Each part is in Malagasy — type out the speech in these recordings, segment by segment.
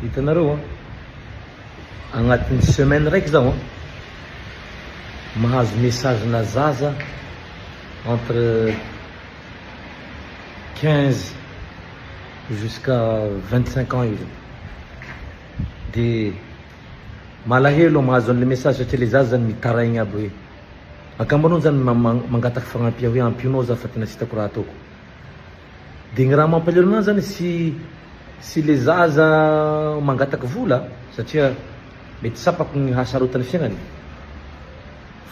hitanareo agnatin'ny semaine raiky zaho mahazo message na zaza entre 15 jusqu'à 25 ans io de malahelo mahazo an'le message satria le zaza zany mitaraigny aby hoe akambanao zany mangataky fagnampia hoe ampionao za fa tena tsy hitako raha ataoko de gny raha mampalelo anazy zany sy le zaza mangataky vola satria mety sapako gny hasarotany fiainany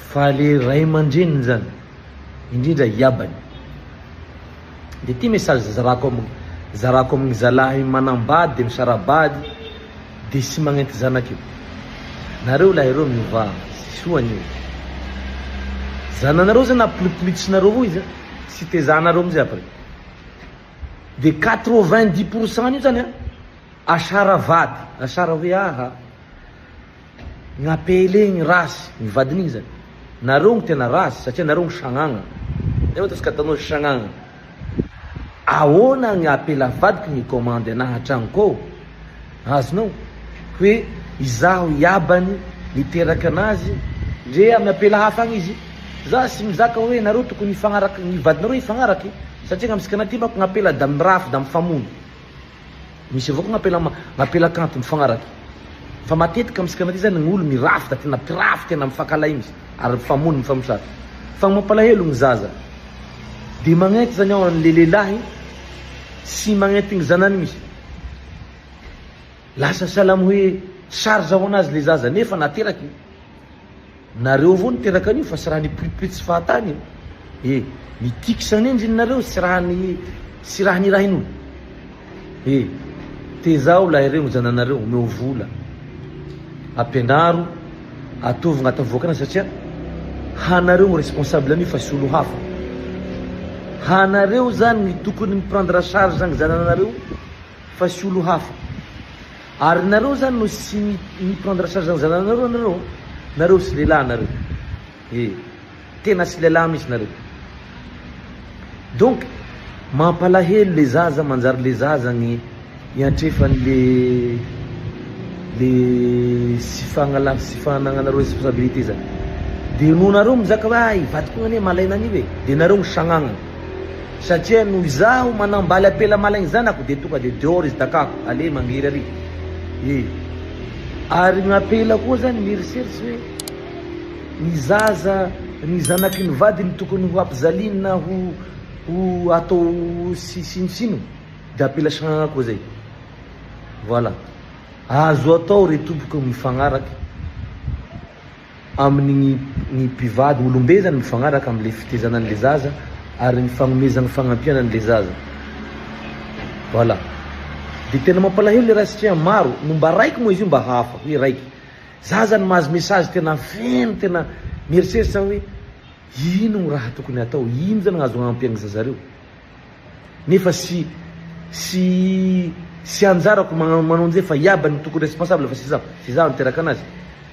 fa le ray aman-dreniny zany indrindra iabany de ty message zarako amin'ny zalahy manambady de misarabady de sy magnenty zanaky io nareo lahy reo miova sy soany io zananareo zany napolipolitsinareo avao izy sy tezanareo amizay après de 90% io zany asara vady asara hoe aha gn'apele gny rasy ny vadin'igny zany nareo gny tena rasy satria nareo gny sagnagna nefa ataosika atanao sagnagna ahoana gny apela vadiky gny commande anahy atragnoko azonao hoe izaho iabany niteraky anazy ndre amy apela hafa agny izy za sy mizaka hoe nareo tokony ifagnaraky ny vadinareo ifagnaraky satria gn'amisika anaty manko gn'apela da mirafy da mifamono misy avao ko gn'apela kanto mifagnaraky fa matetiky amisika anaty zany gn'olo mirafy da tena pirafy tena mifakalay misy ary mifamono mifamosary fa mampalahelo gny zaza de magnenty zany ao an'le lelahy sy magnenty gny zanany misy lasa salamy hoe charge ho anazy le zaza nefa nateraky nareo avao niteraky an'io fa sy raha nipolipolitsy fahatany mitikisany endriny nareo sy raha nirahin'olo tezao lahy reo zananareo omeo vola ampianaro atovy gn'atavoakana satria hanareo gny responsable an'io fa sy olo hafa hanareo zany ny tokony miprendre charge zany zananareo fa sy olo hafa ary nareo zany no sy miprendre charge zany zananareo nareo sy lehilahy nareo tena sy lehilahy misy nareo donc mampalahelo le zaza manjary le zaza gny iantrefany le sy fanagnanareo responsabilité zany de no nareo mizaka hoe ivadiko gnane malaina anive de nareo misagnagna satria no izaho manambaly apela malaigny zanako de tonga de dehors izy takako ale mangery ary ary gn'apela koa zany mieritseritsy hoe ny zaza ny zanaky ny vadiny tokony ho ampizaliny na ho atao sinosino de apela sagnagna koa zay voilà azo atao re tompoky mifagnaraky amin'ny ny mpivady olombe zany mifagnaraky am'le fitezanan'le zaza ary ny fagnomezana fagnampianan'le zaza voilà de tena mampalahelo le raha satria maro no mba raiky moa izy io mba hafa hoe raiky zaza ny mahazo message tena feno tena mieritseritsy hoe ino gny raha tokony atao ino zany gnazo gnampiagny zazareo nefa sy anjarako manao an'izay fa iabany tokony responsable fa sy zaho niteraky anazy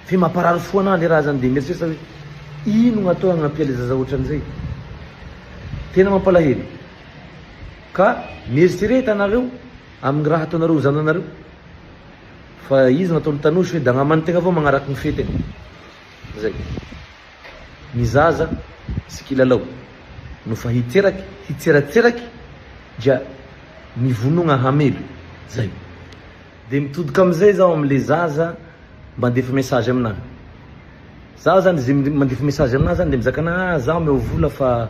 fe mamparary fo anahy le raha zany de mieritseritsy hoe ino gn'atao agnampia le zaza ohatran'izay tena mampalahelo ka mieritsereta anareo amin'ny raha ataonareo zananareo fa izy nataony tanosy hoe da gn'amanitegna avao magnaraky ny fetegna zay ny zaza sy kilalao nofa hiteratseraky dia mivonogna hamelo zay de mitodiky amizay zaho am'le zaza mandefa message aminahy zaho zany zay mandefa message aminahy zany de mizakana zaho meo vola fa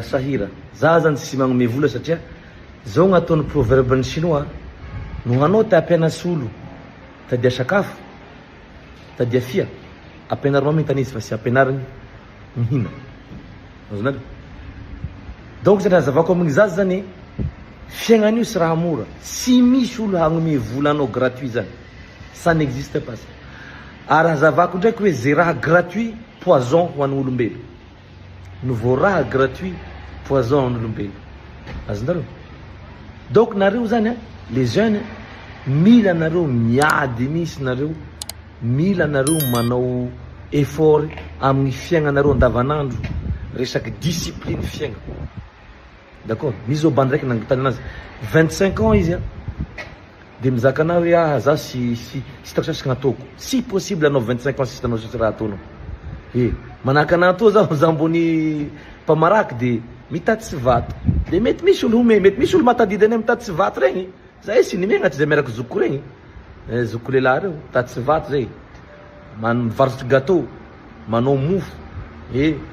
sahira zaho zany sy magnome vola satria zao gn'ataon'ny proverbe ny chinois no anao te ampianasy olo tadia sakafo tadia fia ampianary mamintany izy fa sy ampianariny mihina azonareo donc zany hazavako amin'ny zaza zany fiaignan'io sy raha mora sy misy olo hagnome volanao gratuit zany ça n'existe pas ary hazavako ndraiky hoe zay raha gratuit poison ho an'ny olombelo no vo raha gratuit poison ho an'ny olombelo azonareo donc nareo zany les jeunes mila nareo miady misy nareo mila nareo manao effort amin'ny fiaignanareo andavanandro resaky discipline fiaigna d'accord misy zao bande raiky nangitany anazy 25 ans izy de mizaka anao hoe za sy hitako sasy gn'ataoko. Si possible anao 25 ans sitanao sasy raha ataonao. Manahaka anao to za mbony mpamaraky de mitady tsy vato. De mety misy olo home, mety misy olo matadidany mitady tsy vato regny. Zay sy nimegna tsy zay miaraky zoko regny. Zoko lehilahy reo, mitady tsy vato zay. Mivarotsy gâteau, manao mofo,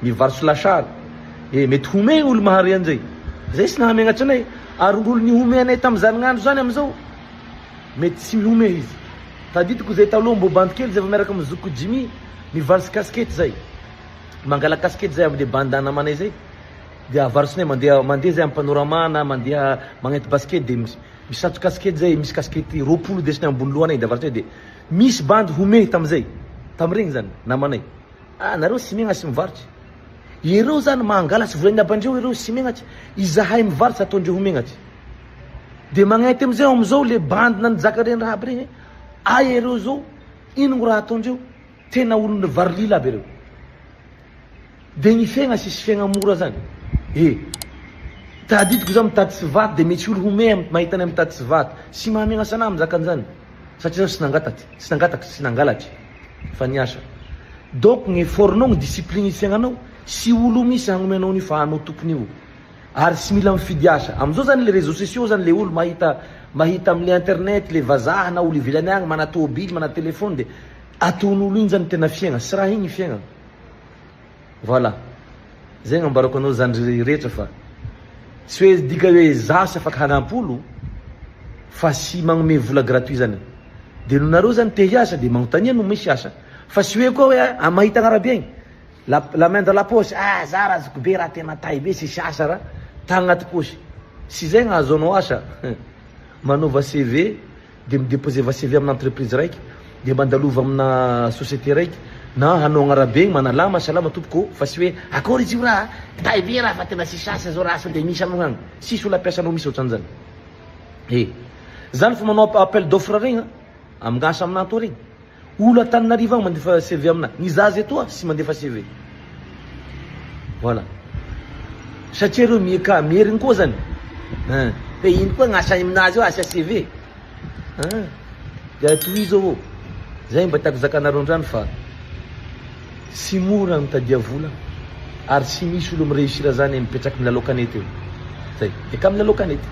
mivarotsy lasary. Mety home olo mahary an'izay. Zay sy nahamegnatry anay. Ary olo nihome anay tamin'izany gn'andro zany amizao, mety tsy mihome izy. Tadidiko zay taloha mbo bandy kely zay vao miaraka amin'ny zoko Jimmy, mivarotsy kaskety zay. Mangala kaskety zay amin'ny bandana amanay zay. De avarotsynay mandeha zay amin'ny panorama na mandeha magnety basket de misatso kaskety zay, misy kaskety 20 desiny ambony lohanay de avarotsay de misy bandy home tamizay. Tamregny zany namanay. Nareo sy megna sy mivarotsy. Ireo zany mangala sy volany abandreo ireo sy megnatsy. Izahay mivarotsy ataondreo ho megnatsy. De magnety amizao le bandy nanjaka reny raha aby regny. Ireo zao ino raha ataondreo? Tena olo varilila aby ireo. De ny fiaigna sisy fiaigna mora zany. Tadidiko zao mitady tsy vato de mety olo home mahita anay mitady tsy vato. Sy mahamegna sana mizaka an'izany. Satria sy nangalatry. Fa niasa. Donc ny effortnao, ny discipline fiaignanao, sy olo misy hagnomenao ny fa anao tompony io. Ary sy mila mifidy asa. Amizao zany le réseaux sociaux zany le olo mahita amin'ny internet le vazaha na olo ivelany agny mana tôbily, mana telefôny de ataon'olo iny zany tena fiaigna. Sy raha igny fiaigna. Voilà. Zay gn'ambarako anao zany rehetra fa tsy hoe dika hoe za sy afaka hanampolo fa sy magnome vola gratuit zany. De no nareo zany te hiasa de magnontania no misy asa. Fa sy hoe koa hoe mahita agnarabe igny. La main dans la poche, za raha zoko be raha tena tay be sisy asa raha ta agnaty poche. Sy zay gn'azonao asa. Manova CV de midéposer va CV amina entreprise raiky de mandalova amina société raiky na hanao agnarabe igny manalama salama tompoko fa sy hoe akory izy io raha tay be raha fa tena sisy asa zao raha de misy aminao agny. Sisy olo ampiasanao misy ohatran'izany. Zany fa manao appel d'offre regny amin'asa amina to regny. Olo Antananarivo agny mandefa CV amina. Ny zaza etoa sy mandefa CV. Voilà. Satria reo mieriny koa zany. Fe ino koa gn'asa aminazy io asa CV. De tohizo. Zay mba tiako zakanareo andrano fa sy mora mitadia vola ary sy misy olo mireusira zany mipetraky milalao kanety eo. Zay. Eka milalao kanety.